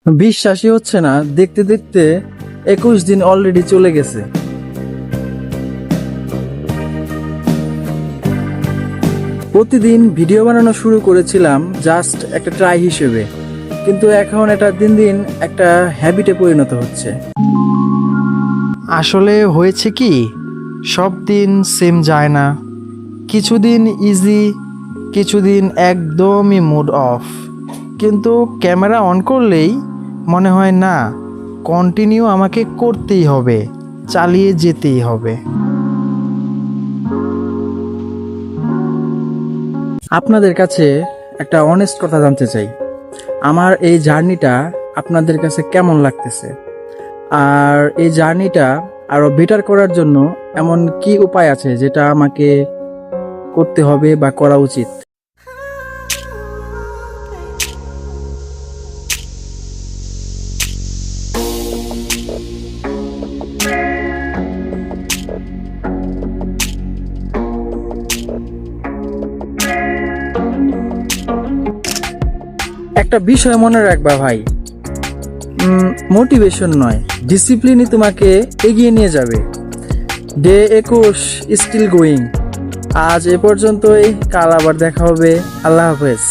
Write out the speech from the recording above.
বিশ্বাসই হচ্ছে না, দেখতে দেখতে 21 দিন অলরেডি চলে গেছে। প্রতিদিন ভিডিও বানানো শুরু করেছিলাম জাস্ট একটা ট্রাই হিসেবে, কিন্তু এখন এটা দিন দিন একটা হ্যাবিটে পরিণত হচ্ছে। আসলে হয়েছে কি, সব দিন সেম যায় না। কিছুদিন ইজি, কিছুদিন একদমই মুড অফ। কিন্তু ক্যামেরা অন করলেই মনে হয় না, কন্টিনিউ আমাকে করতেই হবে, চালিয়ে যেতেই হবে। আপনাদের কাছে একটা অনেস্ট কথা জানতে চাই, আমার এই জার্নিটা আপনাদের কাছে কেমন লাগতেছে, আর এই জার্নিটা আরো বেটার করার জন্য এমন কি উপায় আছে যেটা আমাকে করতে হবে বা করা উচিত। একটা বিষয় মনে রাখবা ভাই, মোটিভেশন নয়, ডিসিপ্লিনই তোমাকে এগিয়ে নিয়ে যাবে। Day 21 still going. আজ এ পর্যন্তই, কাল আবার দেখা হবে। আল্লাহ হাফেজ।